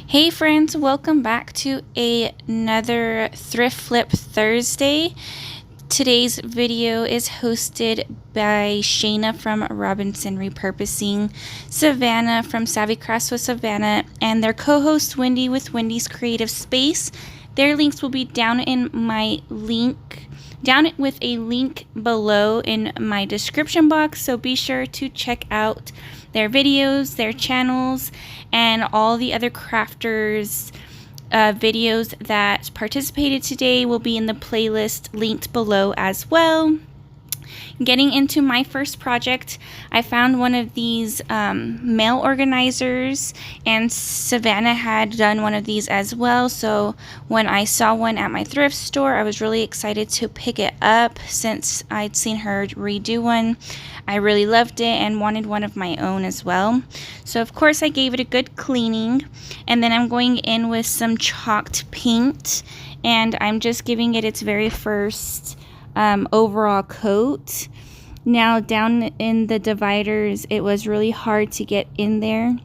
Hey friends, welcome back to another Thrift Flip Thursday. Today's video is hosted by Shayna from Robinson Repurposing, Savannah from Savvy Crafts with Savannah, and their co-host Wendy with Wendy's Creative Space. Their links will be down with a link below in my description box, so be sure to check out their videos, their channels, and all the other crafters videos that participated today will be in the playlist linked below as well. Getting into my first project, I found one of these mail organizers, and Savannah had done one of these as well. So when I saw one at my thrift store, I was really excited to pick it up since I'd seen her redo one. I really loved it and wanted one of my own as well. So of course I gave it a good cleaning, and then I'm going in with some chalked paint, and I'm just giving it its very first overall coat. Now down in the dividers, it was really hard to get in there,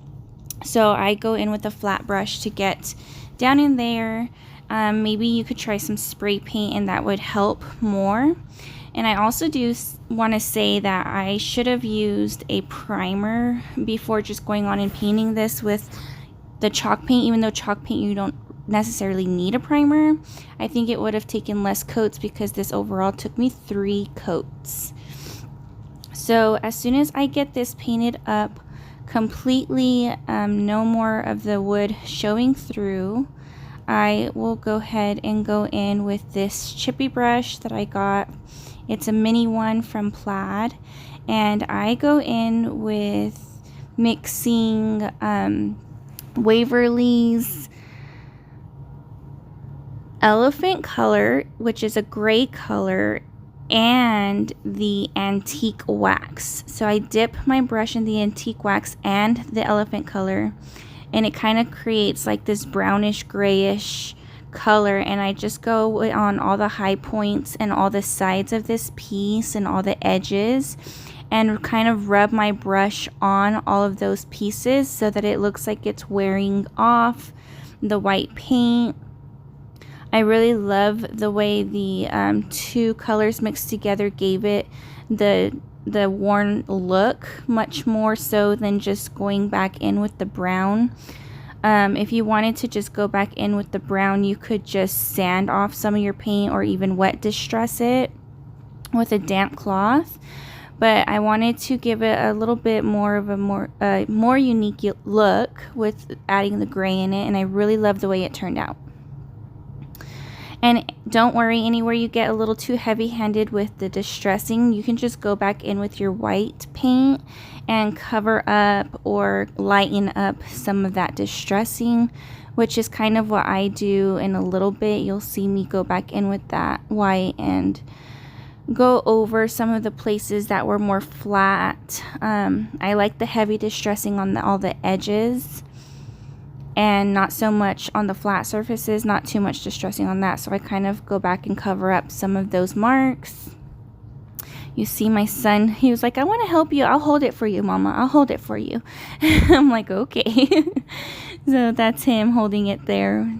so I go in with a flat brush to get down in there. Maybe you could try some spray paint and that would help more. And I also do want to say that I should have used a primer before just going on and painting this with the chalk paint. Even though chalk paint, you don't necessarily need a primer, I think it would have taken less coats because this overall took me 3 coats. So as soon as I get this painted up completely, no more of the wood showing through, I will go ahead and go in with this chippy brush that I got. It's a mini one from Plaid, and I go in with mixing Waverly's elephant color, which is a gray color, and the antique wax. So I dip my brush in the antique wax and the elephant color, and it kind of creates like this brownish grayish color, and I just go on all the high points and all the sides of this piece and all the edges, and kind of rub my brush on all of those pieces so that it looks like it's wearing off the white paint. I really love the way the 2 colors mixed together gave it the worn look, much more so than just going back in with the brown. If you wanted to just go back in with the brown, you could just sand off some of your paint or even wet distress it with a damp cloth. But I wanted to give it a little bit more of a more unique look with adding the gray in it, and I really love the way it turned out. And don't worry, anywhere you get a little too heavy-handed with the distressing, you can just go back in with your white paint and cover up or lighten up some of that distressing, which is kind of what I do in a little bit. You'll see me go back in with that white and go over some of the places that were more flat. I like the heavy distressing on all the edges, and not so much on the flat surfaces, not too much distressing on that. So I kind of go back and cover up some of those marks. You see my son, he was like, I want to help you. I'll hold it for you, Mama. I'll hold it for you. I'm like, okay. So that's him holding it there.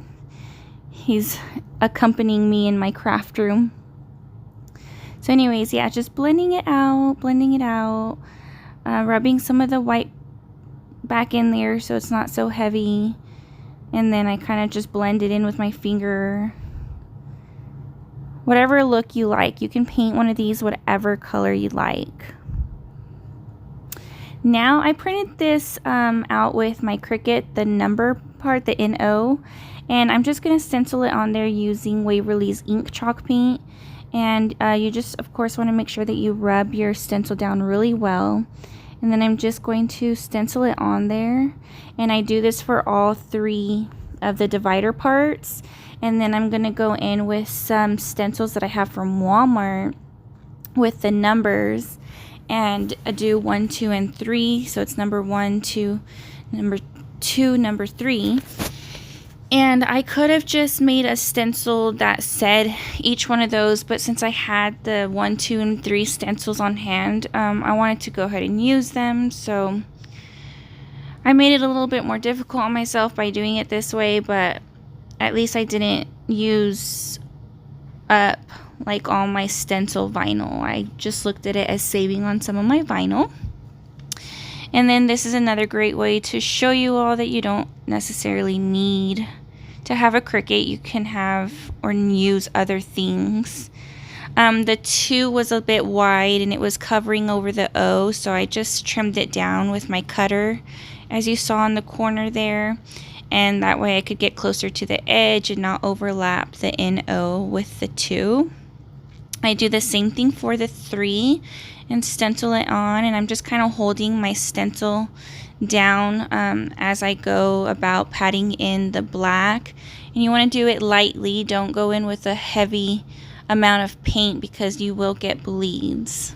He's accompanying me in my craft room. So anyways, yeah, just blending it out, rubbing some of the white back in there so it's not so heavy, and then I kind of just blend it in with my finger. Whatever look you like, you can paint one of these whatever color you like. Now I printed this out with my Cricut, the number part, the NO, and I'm just going to stencil it on there using Waverly's ink chalk paint. And you just of course want to make sure that you rub your stencil down really well. And then I'm just going to stencil it on there. And I do this for all 3 of the divider parts. And then I'm going to go in with some stencils that I have from Walmart with the numbers. And I do 1, 2, and 3. So it's number 1, 2, number 2, number 3. And I could have just made a stencil that said each one of those, but since I had the 1, 2, and 3 stencils on hand, I wanted to go ahead and use them. So I made it a little bit more difficult on myself by doing it this way, but at least I didn't use up like all my stencil vinyl. I just looked at it as saving on some of my vinyl. And then this is another great way to show you all that you don't necessarily need to have a Cricut. You can have or use other things. The 2 was a bit wide and it was covering over the O, so I just trimmed it down with my cutter, as you saw in the corner there, and that way I could get closer to the edge and not overlap the NO with the 2. I do the same thing for the 3 and stencil it on, and I'm just kind of holding my stencil down as I go about patting in the black. And you want to do it lightly, don't go in with a heavy amount of paint because you will get bleeds.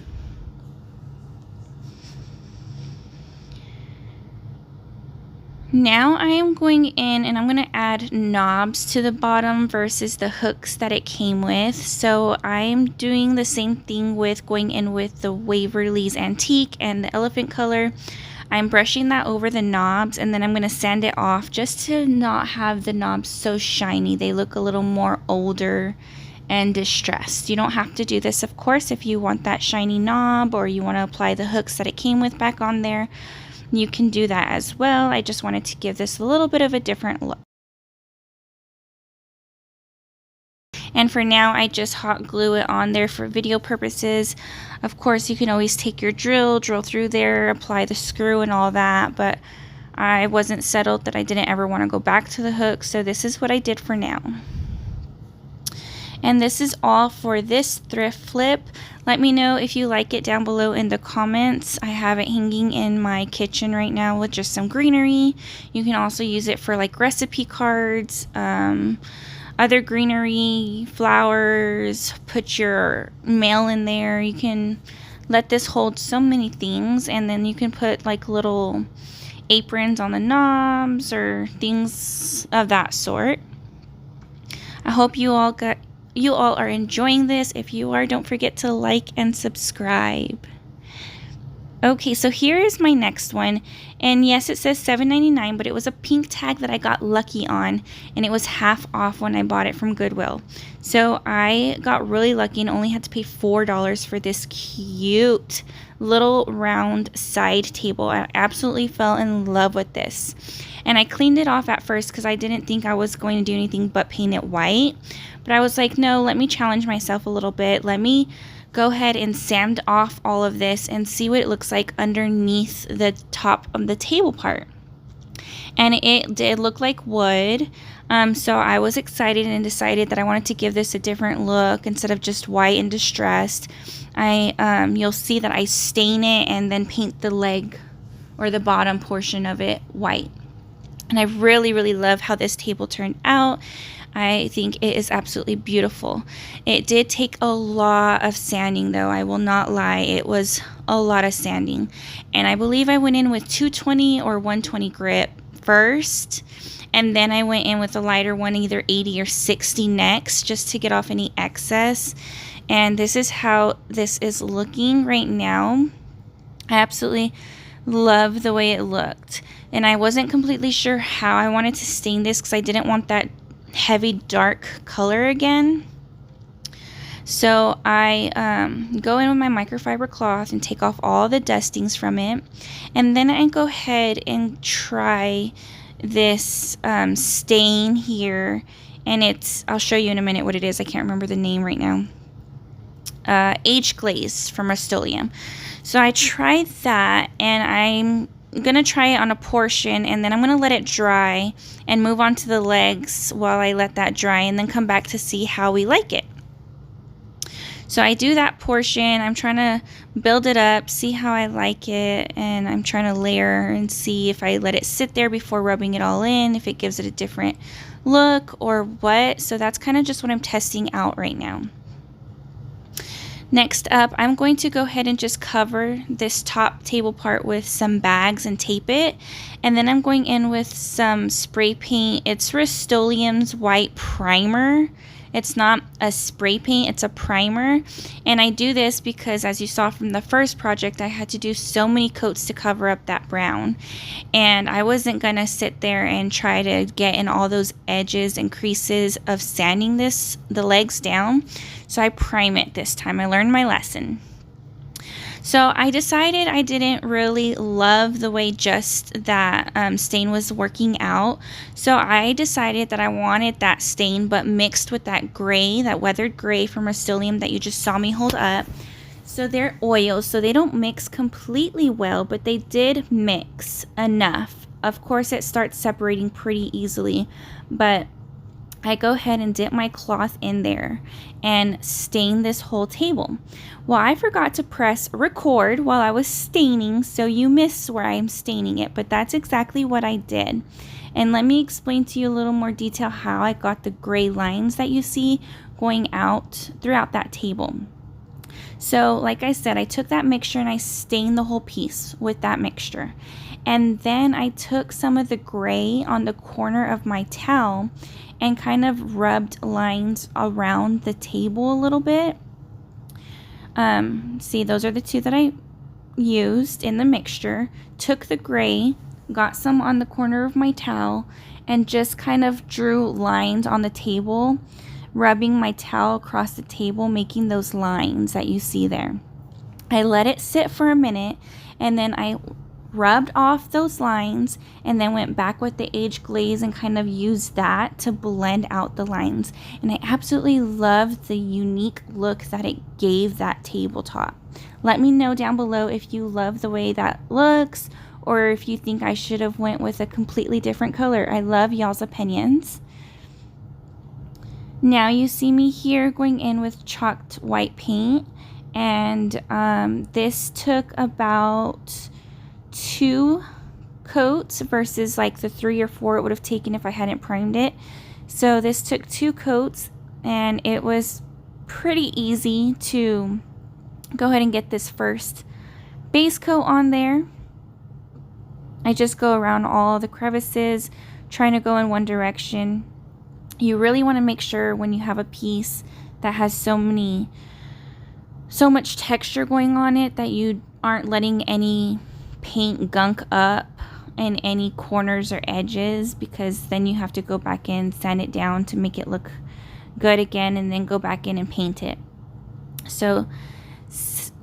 Now I am going in and I'm going to add knobs to the bottom versus the hooks that it came with. So I am doing the same thing with going in with the Waverly's Antique and the elephant color. I'm brushing that over the knobs and then I'm going to sand it off just to not have the knobs so shiny. They look a little more older and distressed. You don't have to do this, of course, if you want that shiny knob or you want to apply the hooks that it came with back on there. You can do that as well. I just wanted to give this a little bit of a different look. And for now, I just hot glue it on there for video purposes. Of course, you can always take your drill through there, apply the screw and all that, but I wasn't settled that I didn't ever want to go back to the hook, so this is what I did for now. And this is all for this thrift flip. Let me know if you like it down below in the comments. I have it hanging in my kitchen right now with just some greenery. You can also use it for like recipe cards, other greenery, flowers, put your mail in there. You can let this hold so many things, and then you can put like little aprons on the knobs or things of that sort. I hope you all are enjoying this. If you are, don't forget to like and subscribe. Okay, so here is my next one, and yes, it says $7.99, but it was a pink tag that I got lucky on, and it was half off when I bought it from Goodwill. So I got really lucky and only had to pay $4 for this cute little round side table. I absolutely fell in love with this, and I cleaned it off at first because I didn't think I was going to do anything but paint it white. But I was like, no, let me challenge myself a little bit. Let me go ahead and sand off all of this and see what it looks like underneath the top of the table part. And it did look like wood. So I was excited and decided that I wanted to give this a different look instead of just white and distressed. You'll see that I stain it and then paint the leg or the bottom portion of it white. And I really, really love how this table turned out. I think it is absolutely beautiful. It did take a lot of sanding though, I will not lie. It was a lot of sanding. And I believe I went in with 220 or 120 grit first. And then I went in with a lighter one, either 80 or 60 next, just to get off any excess. And this is how this is looking right now. I absolutely love the way it looked. And I wasn't completely sure how I wanted to stain this because I didn't want that heavy dark color again. So I go in with my microfiber cloth and take off all the dustings from it, and then I go ahead and try this stain here, and I'll show you in a minute what it is. I can't remember the name right now. Age Glaze from Rust-Oleum. So I tried that, and I'm gonna try it on a portion, and then I'm gonna let it dry and move on to the legs while I let that dry, and then come back to see how we like it. So I do that portion. I'm trying to build it up, see how I like it, and I'm trying to layer and see if I let it sit there before rubbing it all in, if it gives it a different look or what. So that's kind of just what I'm testing out right now. Next up, I'm going to go ahead and just cover this top table part with some bags and tape it. And then I'm going in with some spray paint. It's Rust-Oleum's white primer. It's not a spray paint, it's a primer. And I do this because, as you saw from the first project, I had to do so many coats to cover up that brown. And I wasn't going to sit there and try to get in all those edges and creases of sanding the legs down. So I prime it this time. I learned my lesson. So I decided I didn't really love the way just that stain was working out. So I decided that I wanted that stain, but mixed with that gray, that weathered gray from Rust-Oleum that you just saw me hold up. So they're oils, so they don't mix completely well, but they did mix enough. Of course, it starts separating pretty easily, but I go ahead and dip my cloth in there and stain this whole table. Well, I forgot to press record while I was staining, so you missed where I'm staining it, but that's exactly what I did. And let me explain to you a little more detail how I got the gray lines that you see going out throughout that table. So like I said, I took that mixture and I stained the whole piece with that mixture. And then I took some of the gray on the corner of my towel and kind of rubbed lines around the table a little bit. See, those are the two that I used in the mixture. Took the gray, got some on the corner of my towel, and just kind of drew lines on the table, rubbing my towel across the table, making those lines that you see there. I let it sit for a minute, and then I rubbed off those lines and then went back with the age glaze and kind of used that to blend out the lines. And I absolutely loved the unique look that it gave that tabletop. Let me know down below if you love the way that looks, or if you think I should have went with a completely different color. I love y'all's opinions. Now you see me here going in with chalked white paint, and this took about 2 coats versus like the 3 or 4 it would have taken if I hadn't primed it. So this took 2 coats, and it was pretty easy to go ahead and get this first base coat on there. I just go around all the crevices, trying to go in one direction. You really want to make sure when you have a piece that has so much texture going on it that you aren't letting any paint gunk up in any corners or edges, because then you have to go back in, sand it down to make it look good again, and then go back in and paint it. So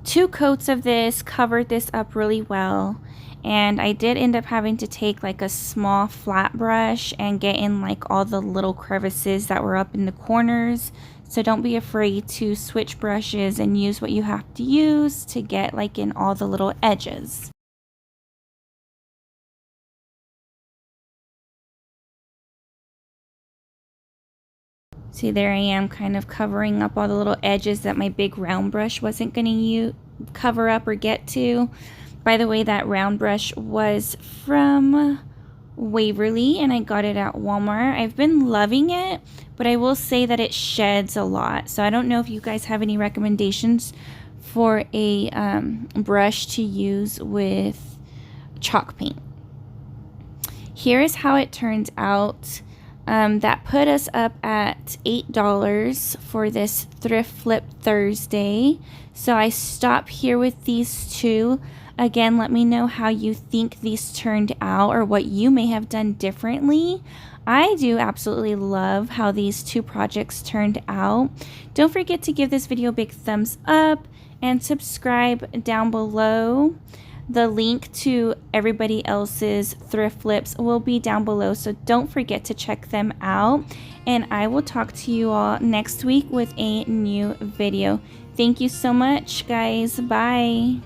2 coats of this covered this up really well, and I did end up having to take like a small flat brush and get in like all the little crevices that were up in the corners. So don't be afraid to switch brushes and use what you have to use to get like in all the little edges. See, there I am kind of covering up all the little edges that my big round brush wasn't going to cover up or get to. By the way, that round brush was from Waverly, and I got it at Walmart. I've been loving it, but I will say that it sheds a lot. So I don't know if you guys have any recommendations for a brush to use with chalk paint. Here is how it turns out. That put us up at $8 for this Thrift Flip Thursday. So I stop here with these 2. Again, let me know how you think these turned out or what you may have done differently. I do absolutely love how these 2 projects turned out. Don't forget to give this video a big thumbs up and subscribe down below. The link to everybody else's thrift flips will be down below, so don't forget to check them out. And I will talk to you all next week with a new video. Thank you so much, guys. Bye.